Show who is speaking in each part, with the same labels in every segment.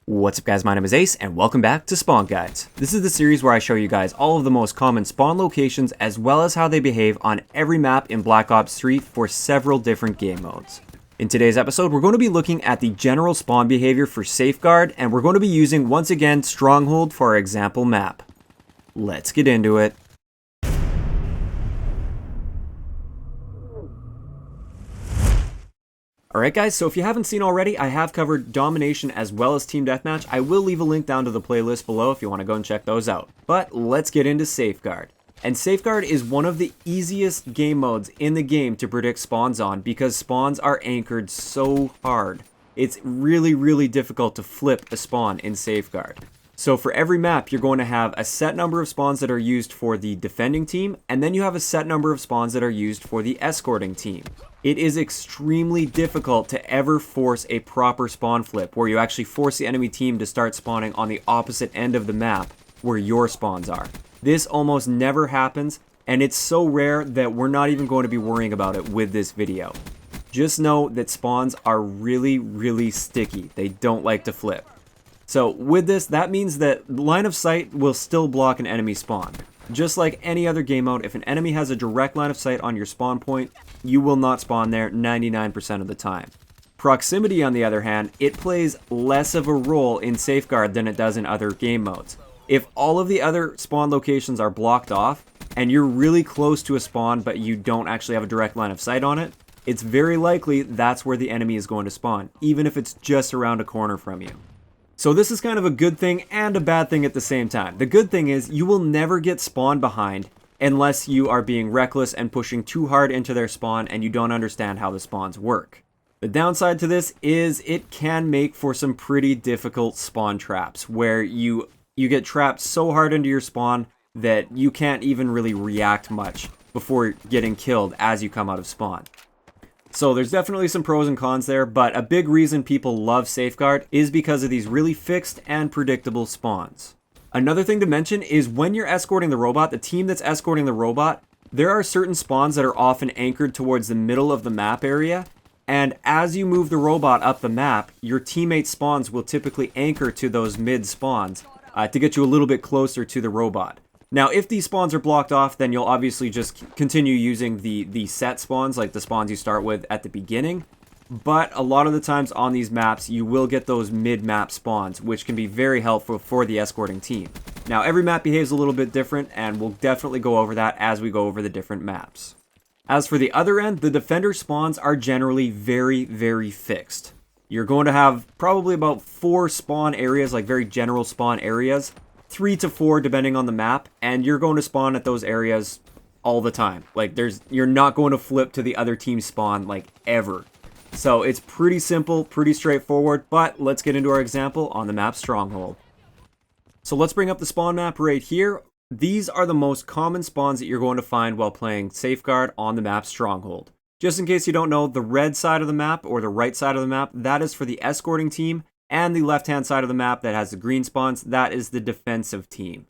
Speaker 1: What's up guys, my name is Ace and welcome back to Spawn Guides. This is the series where I show you guys all of the most common spawn locations as well as how they behave on every map in Black Ops 3 for several different game modes. In today's episode, we're going to be looking at the general spawn behavior for Safeguard, and we're going to be using once again Stronghold for our example map. Let's get into it. Alright guys, so if you haven't seen already, I have covered Domination as well as Team Deathmatch. I will leave a link down to the playlist below if you want to go and check those out. But let's get into Safeguard. And Safeguard is one of the easiest game modes in the game to predict spawns on because spawns are anchored so hard. It's really difficult to flip a spawn in Safeguard. So for every map, you're going to have a set number of spawns that are used for the defending team, and then you have a set number of spawns that are used for the escorting team. It is extremely difficult to ever force a proper spawn flip, where you actually force the enemy team to start spawning on the opposite end of the map where your spawns are. This almost never happens, and it's so rare that we're not even going to be worrying about it with this video. Just know that spawns are really sticky. They don't like to flip. So with this, that means that line of sight will still block an enemy spawn. Just like any other game mode, if an enemy has a direct line of sight on your spawn point, you will not spawn there 99% of the time. Proximity, on the other hand, it plays less of a role in Safeguard than it does in other game modes. If all of the other spawn locations are blocked off, and you're really close to a spawn but you don't actually have a direct line of sight on it, it's very likely that's where the enemy is going to spawn, even if it's just around a corner from you. So this is kind of a good thing and a bad thing at the same time. The good thing is you will never get spawned behind unless you are being reckless and pushing too hard into their spawn and you don't understand how the spawns work. The downside to this is it can make for some pretty difficult spawn traps where you get trapped so hard into your spawn that you can't even really react much before getting killed as you come out of spawn. So there's definitely some pros and cons there, but a big reason people love Safeguard is because of these really fixed and predictable spawns. Another thing to mention is when you're escorting the robot, the team that's escorting the robot, there are certain spawns that are often anchored towards the middle of the map area, and as you move the robot up the map, your teammate spawns will typically anchor to those mid spawns to get you a little bit closer to the robot. Now, if these spawns are blocked off, then you'll obviously just continue using the set spawns, like the spawns you start with at the beginning. But a lot of the times on these maps, you will get those mid-map spawns, which can be very helpful for the escorting team. Now, every map behaves a little bit different, and we'll definitely go over that as we go over the different maps. As for the other end, the defender spawns are generally very fixed. You're going to have probably about 4 spawn areas, like very general spawn areas. 3 to 4 depending on the map, and you're going to spawn at those areas all the time. Like you're not going to flip to the other team's spawn like ever. So it's pretty simple, pretty straightforward, but let's get into our example on the map Stronghold. So let's bring up the spawn map right here. These are the most common spawns that you're going to find while playing Safeguard on the map Stronghold. Just in case you don't know, the red side of the map or the right side of the map, that is for the escorting team. And the left-hand side of the map that has the green spawns, that is the defensive team.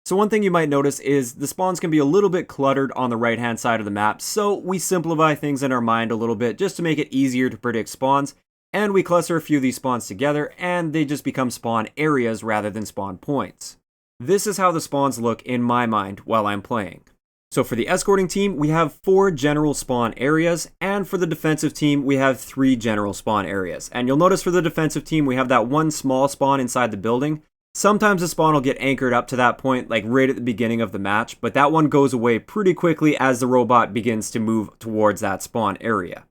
Speaker 1: So one thing you might notice is the spawns can be a little bit cluttered on the right-hand side of the map, so we simplify things in our mind a little bit just to make it easier to predict spawns, and we cluster a few of these spawns together, and they just become spawn areas rather than spawn points. This is how the spawns look in my mind while I'm playing. So for the escorting team, we have 4 general spawn areas, and for the defensive team, we have 3 general spawn areas. And you'll notice for the defensive team, we have that one small spawn inside the building. Sometimes the spawn will get anchored up to that point, like right at the beginning of the match, but that one goes away pretty quickly as the robot begins to move towards that spawn area.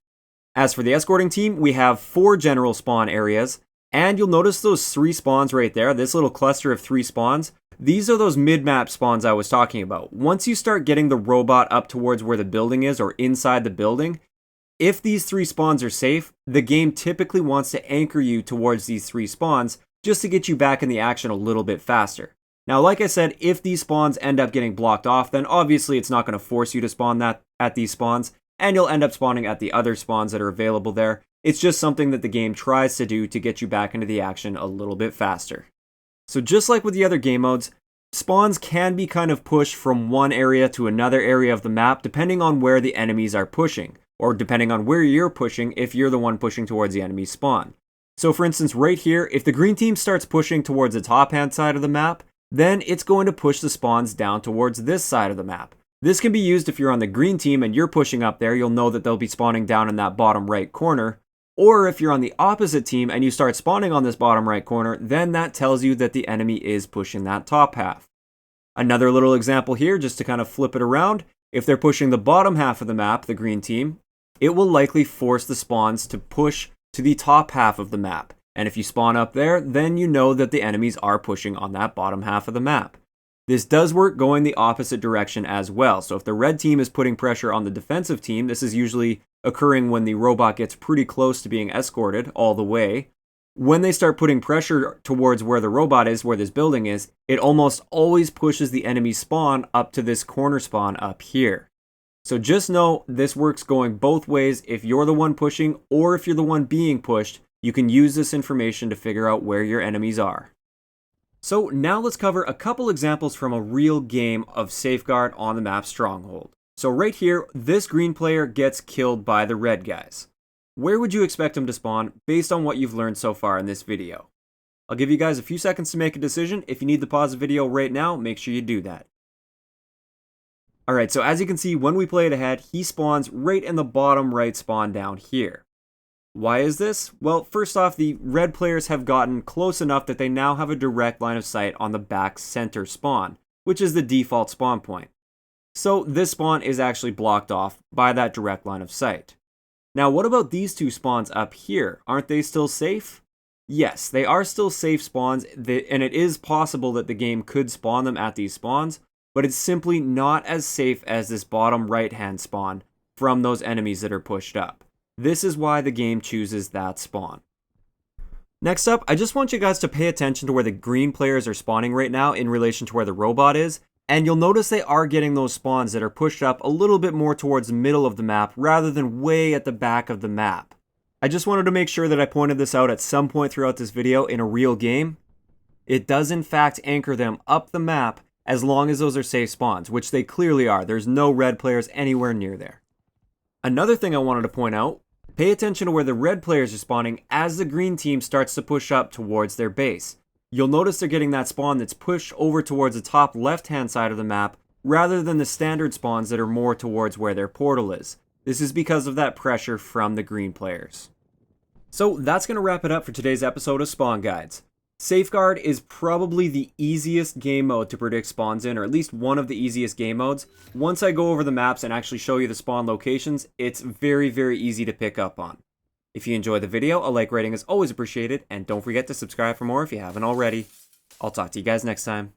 Speaker 1: As for the escorting team, we have 4 general spawn areas, and you'll notice those 3 spawns right there, this little cluster of 3 spawns. These are those mid-map spawns I was talking about. Once you start getting the robot up towards where the building is or inside the building, if these 3 spawns are safe, the game typically wants to anchor you towards these 3 spawns just to get you back in the action a little bit faster. Now, like I said, if these spawns end up getting blocked off, then obviously it's not going to force you to spawn that at these spawns, and you'll end up spawning at the other spawns that are available there. It's just something that the game tries to do to get you back into the action a little bit faster. So just like with the other game modes, spawns can be kind of pushed from one area to another area of the map depending on where the enemies are pushing, or depending on where you're pushing if you're the one pushing towards the enemy spawn. So for instance, right here, if the green team starts pushing towards the top hand side of the map, then it's going to push the spawns down towards this side of the map. This can be used if you're on the green team and you're pushing up there, you'll know that they'll be spawning down in that bottom right corner. Or if you're on the opposite team and you start spawning on this bottom right corner, then that tells you that the enemy is pushing that top half. Another little example here, just to kind of flip it around, if they're pushing the bottom half of the map, the green team, it will likely force the spawns to push to the top half of the map. And if you spawn up there, then you know that the enemies are pushing on that bottom half of the map. This does work going the opposite direction as well. So if the red team is putting pressure on the defensive team, this is usually occurring when the robot gets pretty close to being escorted all the way. When they start putting pressure towards where the robot is, where this building is, it almost always pushes the enemy spawn up to this corner spawn up here. So just know this works going both ways. If you're the one pushing or if you're the one being pushed, you can use this information to figure out where your enemies are. So now let's cover a couple examples from a real game of Safeguard on the map Stronghold. So right here, this green player gets killed by the red guys. Where would you expect him to spawn based on what you've learned so far in this video? I'll give you guys a few seconds to make a decision. If you need to pause the video right now, make sure you do that. Alright, so as you can see, when we play it ahead, he spawns right in the bottom right spawn down here. Why is this? Well, first off, the red players have gotten close enough that they now have a direct line of sight on the back center spawn, which is the default spawn point. So this spawn is actually blocked off by that direct line of sight. Now, what about these two spawns up here? Aren't they still safe? Yes, they are still safe spawns, and it is possible that the game could spawn them at these spawns, but it's simply not as safe as this bottom right-hand spawn from those enemies that are pushed up. This is why the game chooses that spawn. Next up, I just want you guys to pay attention to where the green players are spawning right now in relation to where the robot is, and you'll notice they are getting those spawns that are pushed up a little bit more towards the middle of the map rather than way at the back of the map. I just wanted to make sure that I pointed this out at some point throughout this video in a real game. It does in fact anchor them up the map as long as those are safe spawns, which they clearly are. There's no red players anywhere near there. Another thing I wanted to point out, pay attention to where the red players are spawning as the green team starts to push up towards their base. You'll notice they're getting that spawn that's pushed over towards the top left-hand side of the map rather than the standard spawns that are more towards where their portal is. This is because of that pressure from the green players. So that's going to wrap it up for today's episode of Spawn Guides. Safeguard is probably the easiest game mode to predict spawns in, or at least one of the easiest game modes. Once I go over the maps and actually show you the spawn locations, it's very, very easy to pick up on. If you enjoyed the video, a like rating is always appreciated, and don't forget to subscribe for more if you haven't already. I'll talk to you guys next time.